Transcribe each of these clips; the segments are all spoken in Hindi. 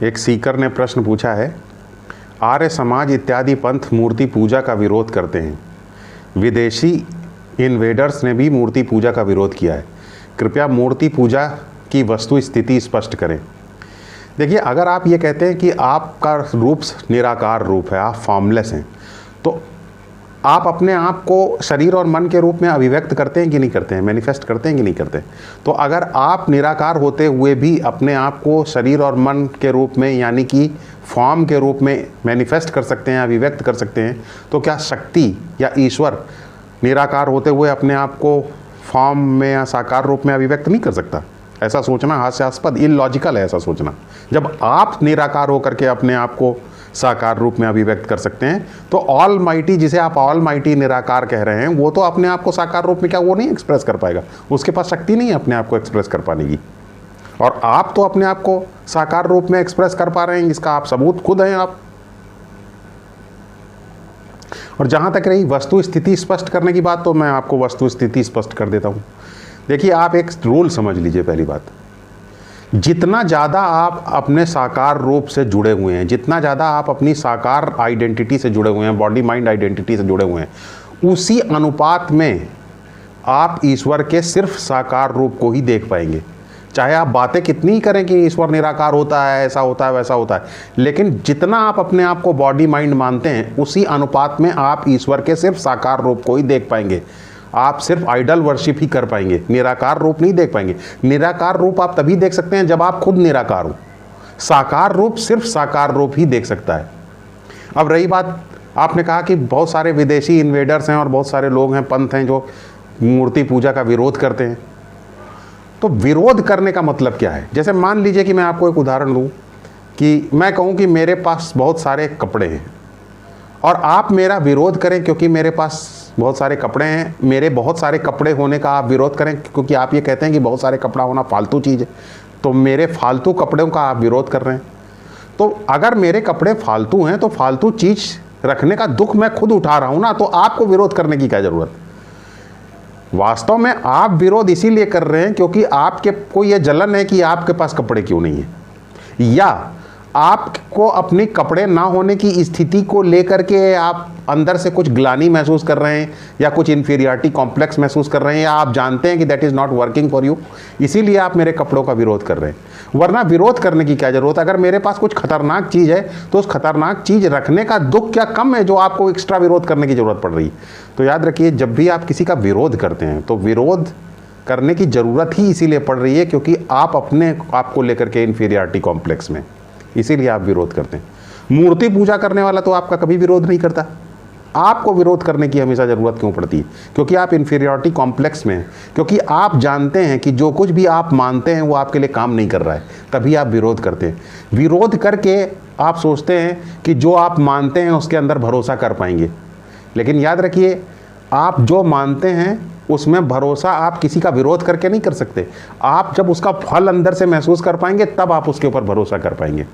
एक सीकर ने प्रश्न पूछा है, आर्य समाज इत्यादि पंथ मूर्ति पूजा का विरोध करते हैं। विदेशी इन्वेडर्स ने भी मूर्ति पूजा का विरोध किया है। कृपया मूर्ति पूजा की वस्तु स्थिति स्पष्ट करें। देखिए, अगर आप ये कहते हैं कि आपका रूप निराकार रूप है, आप फॉर्मलेस हैं, तो आप अपने आप को शरीर और मन के रूप में अभिव्यक्त करते हैं कि नहीं करते हैं, मैनिफेस्ट करते हैं कि नहीं करते हैं। तो अगर आप निराकार होते हुए भी अपने आप को शरीर और मन के रूप में, यानी कि फॉर्म के रूप में मैनिफेस्ट कर सकते हैं, अभिव्यक्त कर सकते हैं, तो क्या शक्ति या ईश्वर निराकार होते हुए अपने आप को फॉर्म में या साकार रूप में अभिव्यक्त नहीं कर सकता? ऐसा सोचना हास्यास्पद, इलॉजिकल है ऐसा सोचना। जब आप निराकार होकर के अपने आप को साकार रूप में अभिव्यक्त कर सकते हैं, तो ऑल माइटी, जिसे आप ऑल माइटी निराकार कह रहे हैं, वो तो अपने आप को साकार रूप में क्या वो नहीं एक्सप्रेस कर पाएगा? उसके पास शक्ति नहीं है अपने आप को एक्सप्रेस कर पाने की। और आप तो अपने आप को साकार रूप में एक्सप्रेस कर पा रहे हैं, इसका आप सबूत खुद हैं आप। और जहाँ तक रही वस्तु स्थिति स्पष्ट करने की बात, तो मैं आपको वस्तु स्थिति स्पष्ट कर देता हूँ। देखिए, आप एक रूल समझ लीजिए। पहली बात, जितना ज़्यादा आप अपने साकार रूप से जुड़े हुए हैं, जितना ज़्यादा आप अपनी साकार आइडेंटिटी से जुड़े हुए हैं, बॉडी माइंड आइडेंटिटी से जुड़े हुए हैं, उसी अनुपात में आप ईश्वर के सिर्फ साकार रूप को ही देख पाएंगे। चाहे आप बातें कितनी ही करें कि ईश्वर निराकार होता है, ऐसा होता है, वैसा होता है, लेकिन जितना आप अपने आप को बॉडी माइंड मानते हैं, उसी अनुपात में आप ईश्वर के सिर्फ साकार रूप को ही देख पाएंगे। आप सिर्फ आइडल वर्शिप ही कर पाएंगे, निराकार रूप नहीं देख पाएंगे। निराकार रूप आप तभी देख सकते हैं जब आप खुद निराकार हो। साकार रूप सिर्फ साकार रूप ही देख सकता है। अब रही बात, आपने कहा कि बहुत सारे विदेशी इन्वेडर्स हैं और बहुत सारे लोग हैं, पंथ हैं, जो मूर्ति पूजा का विरोध करते हैं। तो विरोध करने का मतलब क्या है? जैसे मान लीजिए कि मैं आपको एक उदाहरण दूं कि मैं कहूं कि मेरे पास बहुत सारे कपड़े हैं और आप मेरा विरोध करें क्योंकि मेरे पास बहुत सारे कपड़े हैं। मेरे बहुत सारे कपड़े होने का आप विरोध करें क्योंकि आप ये कहते हैं कि बहुत सारे कपड़ा होना फालतू चीज़ है। तो मेरे फालतू कपड़ों का आप विरोध कर रहे हैं। तो अगर मेरे कपड़े फालतू हैं तो फालतू चीज़ रखने का दुख मैं खुद उठा रहा हूँ ना, तो आपको विरोध करने की क्या ज़रूरत? वास्तव में आप विरोध इसीलिए कर रहे हैं क्योंकि आपके को ये जलन है कि आपके पास कपड़े क्यों नहीं है, या आपको अपने कपड़े ना होने की स्थिति को लेकर के आप अंदर से कुछ ग्लानि महसूस कर रहे हैं, या कुछ इन्फीरियरिटी कॉम्प्लेक्स महसूस कर रहे हैं, या आप जानते हैं कि that is not working for you, इसीलिए आप मेरे कपड़ों का विरोध कर रहे हैं। वरना विरोध करने की क्या ज़रूरत? अगर मेरे पास कुछ खतरनाक चीज़ है तो उस खतरनाक चीज़ रखने का दुख क्या कम है जो आपको एक्स्ट्रा विरोध करने की ज़रूरत पड़ रही है? तो याद रखिए, जब भी आप किसी का विरोध करते हैं तो विरोध करने की ज़रूरत ही इसीलिए पड़ रही है क्योंकि आप अपने आप को लेकर के इन्फीरियरिटी कॉम्प्लेक्स में, इसीलिए आप विरोध करते हैं। मूर्ति पूजा करने वाला तो आपका कभी विरोध नहीं करता। आपको विरोध करने की हमेशा ज़रूरत क्यों पड़ती है? क्योंकि आप इन्फीरियरिटी कॉम्प्लेक्स में हैं, क्योंकि आप जानते हैं कि जो कुछ भी आप मानते हैं वो आपके लिए काम नहीं कर रहा है, तभी आप विरोध करते हैं। विरोध करके आप सोचते हैं कि जो आप मानते हैं उसके अंदर भरोसा कर पाएंगे, लेकिन याद रखिए, आप जो मानते हैं उसमें भरोसा आप किसी का विरोध करके नहीं कर सकते। आप जब उसका फल अंदर से महसूस कर पाएंगे तब आप उसके ऊपर भरोसा कर पाएंगे।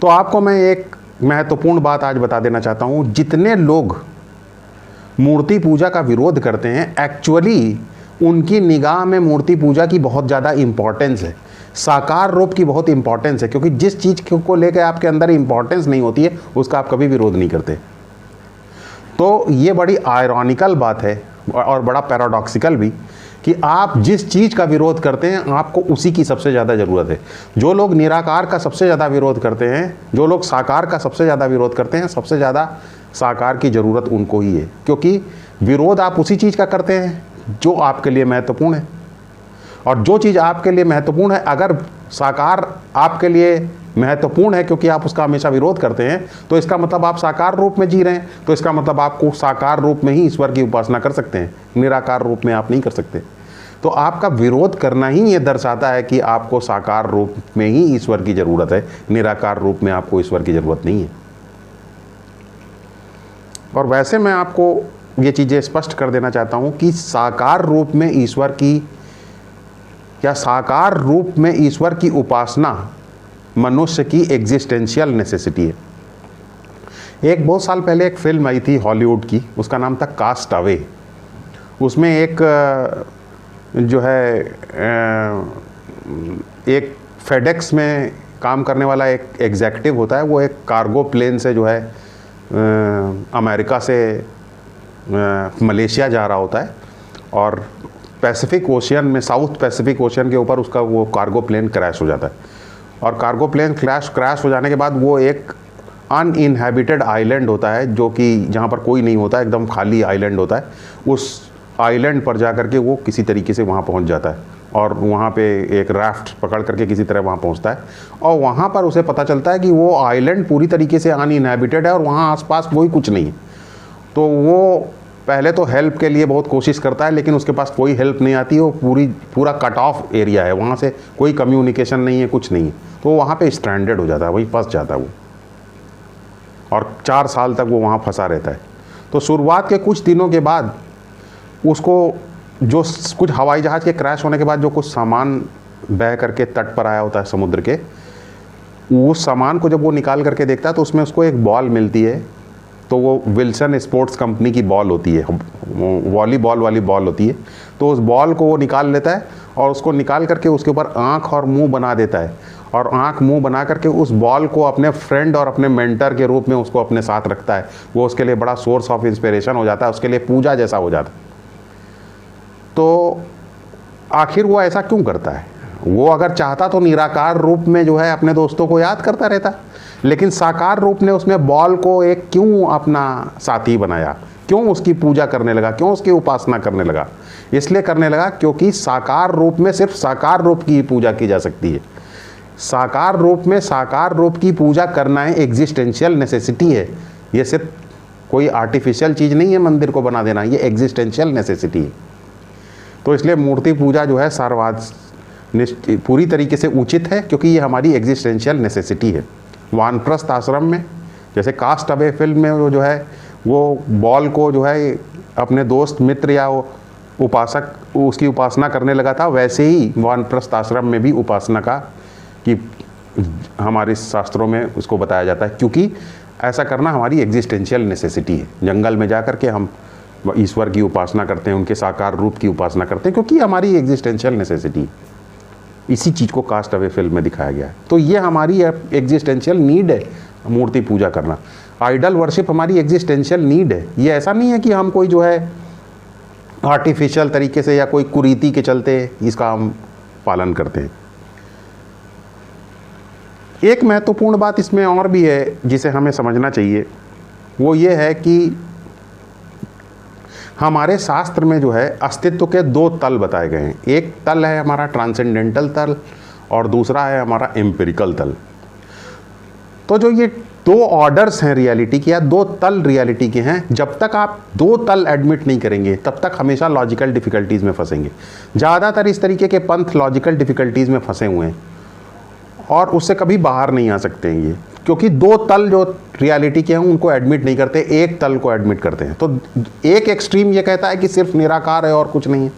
तो आपको मैं एक महत्वपूर्ण बात आज बता देना चाहता हूं। जितने लोग मूर्ति पूजा का विरोध करते हैं, एक्चुअली उनकी निगाह में मूर्ति पूजा की बहुत ज़्यादा इंपॉर्टेंस है, साकार रूप की बहुत इंपॉर्टेंस है, क्योंकि जिस चीज़ को लेकर आपके अंदर इंपॉर्टेंस नहीं होती है उसका आप कभी विरोध नहीं करते। तो ये बड़ी आयरॉनिकल बात है और बड़ा पैराडॉक्सिकल भी कि आप जिस चीज़ का विरोध करते हैं आपको उसी की सबसे ज़्यादा ज़रूरत है। जो लोग निराकार का सबसे ज़्यादा विरोध करते हैं, जो लोग साकार का सबसे ज़्यादा विरोध करते हैं, सबसे ज़्यादा साकार की ज़रूरत उनको ही है, क्योंकि विरोध आप उसी चीज़ का करते हैं जो आपके लिए महत्वपूर्ण है। और जो चीज़ आपके लिए महत्वपूर्ण है, अगर साकार आपके लिए महत्वपूर्ण है क्योंकि आप उसका हमेशा विरोध करते हैं, तो इसका मतलब आप साकार रूप में जी रहे हैं। तो इसका मतलब आपको साकार रूप में ही ईश्वर की उपासना कर सकते हैं, निराकार रूप में आप नहीं कर सकते। तो आपका विरोध करना ही ये दर्शाता है कि आपको साकार रूप में ही ईश्वर की ज़रूरत है, निराकार रूप में आपको ईश्वर की ज़रूरत नहीं है। और वैसे मैं आपको ये चीज़ें स्पष्ट कर देना चाहता हूँ कि साकार रूप में ईश्वर की, या साकार रूप में ईश्वर की उपासना मनुष्य की एग्जिस्टेंशियल नेसेसिटी है। एक बहुत साल पहले एक फिल्म आई थी हॉलीवुड की, उसका नाम था कास्ट अवे। उसमें एक जो है एक फेडेक्स में काम करने वाला एक एग्जेक्टिव होता है, वो एक कार्गो प्लेन से जो है अमेरिका से मलेशिया जा रहा होता है, और पैसिफिक ओशियन में, साउथ पैसिफिक ओशियन के ऊपर उसका वो कार्गो प्लेन क्रैश हो जाता है। और कार्गो प्लेन क्रैश हो जाने के बाद वो एक अनइनहेबिटेड आइलैंड होता है, जो कि जहाँ पर कोई नहीं होता, एकदम खाली आइलैंड होता है। उस आइलैंड पर जा करके वो किसी तरीके से वहाँ पहुँच जाता है, और वहाँ पे एक राफ्ट पकड़ करके किसी तरह वहाँ पहुँचता है, और वहाँ पर उसे पता चलता है कि वो आइलैंड पूरी तरीके से अनइनहेबिटेड है और वहाँ आसपास कोई कुछ नहीं है। तो वो पहले तो हेल्प के लिए बहुत कोशिश करता है, लेकिन उसके पास कोई हेल्प नहीं आती, वो पूरा कट ऑफ एरिया है, वहाँ से कोई कम्युनिकेशन नहीं है, कुछ नहीं है। तो वहाँ पे स्ट्रैंडेड हो जाता है, वहीं फंस जाता है वो, और 4 साल तक वो वहाँ फंसा रहता है। तो शुरुआत के कुछ दिनों के बाद उसको जो कुछ हवाई जहाज़ के क्रैश होने के बाद जो कुछ सामान बह करके तट पर आया होता है समुद्र के, उस सामान को जब वो निकाल करके देखता है तो उसमें उसको एक बॉल मिलती है। तो वो विल्सन स्पोर्ट्स कंपनी की बॉल होती है, वॉलीबॉल वाली बॉल होती है। तो उस बॉल को वो निकाल लेता है, और उसको निकाल करके उसके ऊपर आँख और मुंह बना देता है, और आँख मुंह बना करके उस बॉल को अपने फ्रेंड और अपने मेंटर के रूप में उसको अपने साथ रखता है। वो उसके लिए बड़ा सोर्स ऑफ इंस्पिरेशन हो जाता है, उसके लिए पूजा जैसा हो जाता है। तो आखिर वो ऐसा क्यों करता है? वो अगर चाहता तो निराकार रूप में जो है अपने दोस्तों को याद करता रहता, लेकिन साकार रूप ने उसमें बॉल को एक क्यों अपना साथी बनाया, क्यों उसकी पूजा करने लगा, क्यों उसकी उपासना करने लगा? इसलिए करने लगा क्योंकि साकार रूप में सिर्फ साकार रूप की पूजा की जा सकती है। साकार रूप में साकार रूप की पूजा करना है, एग्जिस्टेंशियल नेसेसिटी है। ये सिर्फ कोई आर्टिफिशियल चीज़ नहीं है मंदिर को बना देना, ये एग्जिस्टेंशियल नेसेसिटी है। तो इसलिए मूर्ति पूजा जो है पूरी तरीके से उचित है, क्योंकि ये हमारी एग्जिस्टेंशियल नेसेसिटी है। वानप्रस्थ आश्रम में जैसे कास्ट अवे फिल्म में वो जो है वो बॉल को जो है अपने दोस्त मित्र या उपासक उसकी उपासना करने लगा था, वैसे ही वानप्रस्थ आश्रम में भी उपासना का कि हमारे शास्त्रों में उसको बताया जाता है, क्योंकि ऐसा करना हमारी एग्जिस्टेंशियल नेसेसिटी है। जंगल में जा कर के हम ईश्वर की उपासना करते हैं, उनके साकार रूप की उपासना करते हैं, क्योंकि हमारी एग्जिस्टेंशियल नेसेसिटी। इसी चीज़ को कास्ट अवे फिल्म में दिखाया गया है। तो ये हमारी एग्जिस्टेंशियल नीड है, मूर्ति पूजा करना। आइडल वर्शिप हमारी एग्जिस्टेंशियल नीड है। ये ऐसा नहीं है कि हम कोई जो है आर्टिफिशियल तरीके से या कोई कुरीति के चलते इसका हम पालन करते हैं। एक महत्वपूर्ण बात इसमें और भी है जिसे हमें समझना चाहिए, वो ये है कि हमारे शास्त्र में जो है अस्तित्व के 2 तल बताए गए हैं। एक तल है हमारा ट्रांसेंडेंटल तल, और दूसरा है हमारा एम्पिरिकल तल। तो जो ये 2 ऑर्डर्स हैं रियलिटी के, या 2 तल रियलिटी के हैं, जब तक आप 2 तल एडमिट नहीं करेंगे तब तक हमेशा लॉजिकल डिफ़िकल्टीज़ में फंसेंगे। ज़्यादातर इस तरीके के पंथ लॉजिकल डिफ़िकल्टीज़ में फंसे हुए हैं और उससे कभी बाहर नहीं आ सकते हैं ये, क्योंकि 2 तल जो रियलिटी के हैं उनको एडमिट नहीं करते, एक तल को एडमिट करते हैं। तो एक एक्सट्रीम ये कहता है कि सिर्फ निराकार है और कुछ नहीं है,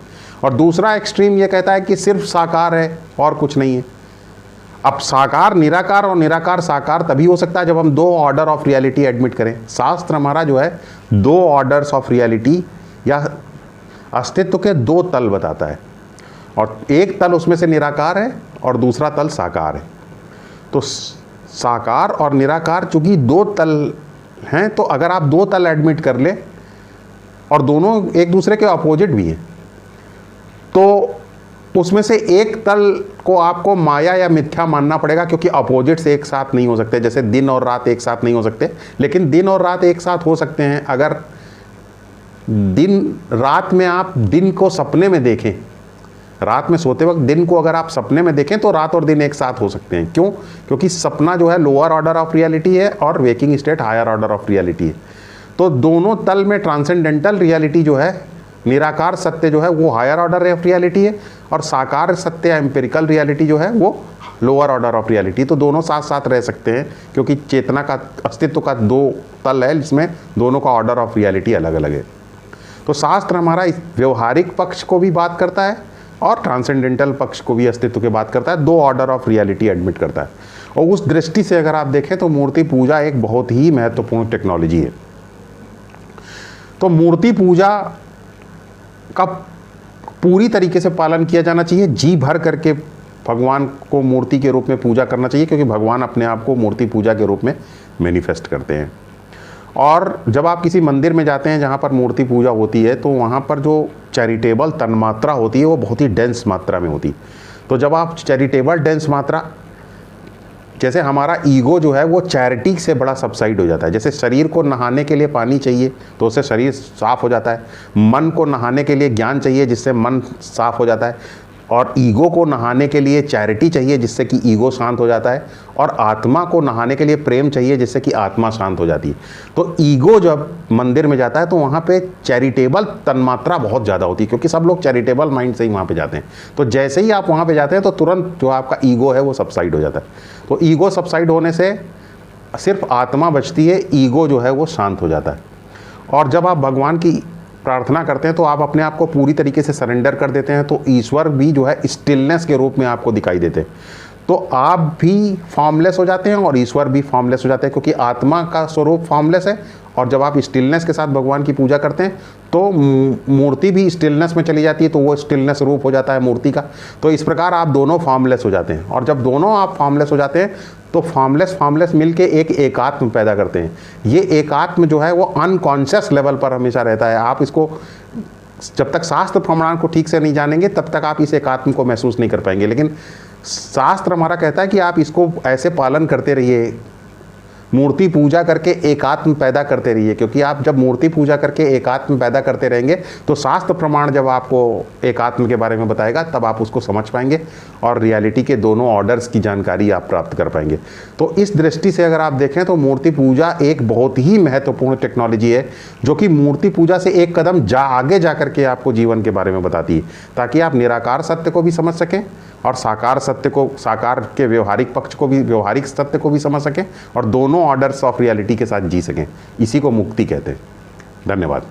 और दूसरा एक्सट्रीम ये कहता है कि सिर्फ साकार है और कुछ नहीं है। अब साकार निराकार और निराकार साकार तभी हो सकता है जब हम 2 ऑर्डर ऑफ रियलिटी एडमिट करें। शास्त्र हमारा जो है 2 ऑर्डर्स ऑफ रियलिटी या अस्तित्व के 2 तल बताता है, और एक तल उसमें से निराकार है और दूसरा तल साकार है। तो साकार और निराकार चूंकि 2 तल हैं, तो अगर आप 2 तल एडमिट कर ले और दोनों एक दूसरे के अपोजिट भी हैं, तो उसमें से एक तल को आपको माया या मिथ्या मानना पड़ेगा, क्योंकि अपोजिट्स एक साथ नहीं हो सकते। जैसे दिन और रात एक साथ नहीं हो सकते, लेकिन दिन और रात एक साथ हो सकते हैं अगर दिन रात में आप दिन को सपने में देखें। रात में सोते वक्त दिन को अगर आप सपने में देखें तो रात और दिन एक साथ हो सकते हैं। क्यों? क्योंकि सपना जो है लोअर ऑर्डर ऑफ रियलिटी है और waking state higher order of reality है। तो दोनों तल में ट्रांसेंडेंटल रियलिटी जो है, निराकार सत्य जो है वो हायर ऑर्डर ऑफ रियलिटी है, और साकार सत्य एम्पिरिकल रियलिटी जो है वो लोअर ऑर्डर ऑफ रियलिटी। तो दोनों साथ साथ रह सकते हैं, क्योंकि चेतना का अस्तित्व का 2 तल है जिसमें दोनों का ऑर्डर ऑफ रियलिटी अलग अलग है। तो शास्त्र हमारा इस व्यवहारिक पक्ष को भी बात करता है और ट्रांसेंडेंटल पक्ष को भी अस्तित्व के बात करता है, 2 ऑर्डर ऑफ रियलिटी एडमिट करता है। और उस दृष्टि से अगर आप देखें तो मूर्ति पूजा एक बहुत ही महत्वपूर्ण टेक्नोलॉजी है। तो मूर्ति पूजा का पूरी तरीके से पालन किया जाना चाहिए, जी भर करके भगवान को मूर्ति के रूप में पूजा करना चाहिए, क्योंकि भगवान अपने आप को मूर्ति पूजा के रूप में मैनिफेस्ट करते हैं। और जब आप किसी मंदिर में जाते हैं जहाँ पर मूर्ति पूजा होती है, तो वहाँ पर जो चैरिटेबल तन्मात्रा होती है वो बहुत ही डेंस मात्रा में होती है। तो जब आप चैरिटेबल डेंस मात्रा, जैसे हमारा ईगो जो है वो चैरिटी से बड़ा सबसाइड हो जाता है। जैसे शरीर को नहाने के लिए पानी चाहिए तो उससे शरीर साफ हो जाता है, मन को नहाने के लिए ज्ञान चाहिए जिससे मन साफ हो जाता है, और ईगो को नहाने के लिए चैरिटी चाहिए जिससे कि ईगो शांत हो जाता है, और आत्मा को नहाने के लिए प्रेम चाहिए जिससे कि आत्मा शांत हो जाती है। तो ईगो जब मंदिर में जाता है तो वहाँ पे चैरिटेबल तन्मात्रा बहुत ज़्यादा होती है, क्योंकि सब लोग चैरिटेबल माइंड से ही वहाँ पे जाते हैं। तो जैसे ही आप वहाँ पे जाते हैं तो तुरंत जो आपका ईगो है वो सबसाइड हो जाता है। तो ईगो सबसाइड होने से सिर्फ आत्मा बचती है, ईगो जो है वो शांत हो जाता है। और जब आप भगवान की प्रार्थना करते हैं तो आप अपने आप को पूरी तरीके से सरेंडर कर देते हैं, तो ईश्वर भी जो है स्टिलनेस के रूप में आपको दिखाई देते हैं। तो आप भी फॉर्मलेस हो जाते हैं और ईश्वर भी फॉर्मलेस हो जाते हैं, क्योंकि आत्मा का स्वरूप फॉर्मलेस है। और जब आप स्टिलनेस के साथ भगवान की पूजा करते हैं तो मूर्ति भी स्टिलनेस में चली जाती है, तो वो स्टिलनेस रूप हो जाता है मूर्ति का। तो इस प्रकार आप दोनों फॉर्मलेस हो जाते हैं। और जब दोनों आप फॉर्मलेस हो जाते हैं तो फॉर्मलेस मिलके एक एकात्म पैदा करते हैं। ये एकात्म जो है वो अनकॉन्शियस लेवल पर हमेशा रहता है। आप इसको जब तक शास्त्र प्रमाण को ठीक से नहीं जानेंगे तब तक आप इस एकात्म को महसूस नहीं कर पाएंगे। लेकिन शास्त्र हमारा कहता है कि आप इसको ऐसे पालन करते रहिए, मूर्ति पूजा करके एकात्म पैदा करते रहिए, क्योंकि आप जब मूर्ति पूजा करके एकात्म पैदा करते रहेंगे तो शास्त्र प्रमाण जब आपको एकात्म के बारे में बताएगा तब आप उसको समझ पाएंगे और रियलिटी के दोनों ऑर्डर्स की जानकारी आप प्राप्त कर पाएंगे। तो इस दृष्टि से अगर आप देखें तो मूर्ति पूजा एक बहुत ही महत्वपूर्ण टेक्नोलॉजी है, जो कि मूर्ति पूजा से एक कदम आगे जा करके आपको जीवन के बारे में बताती है, ताकि आप निराकार सत्य को भी समझ सकें और साकार सत्य को, साकार के व्यवहारिक पक्ष को भी, व्यवहारिक सत्य को भी समझ सकें और दोनों ऑर्डर्स ऑफ रियलिटी के साथ जी सकें। इसी को मुक्ति कहते हैं। धन्यवाद।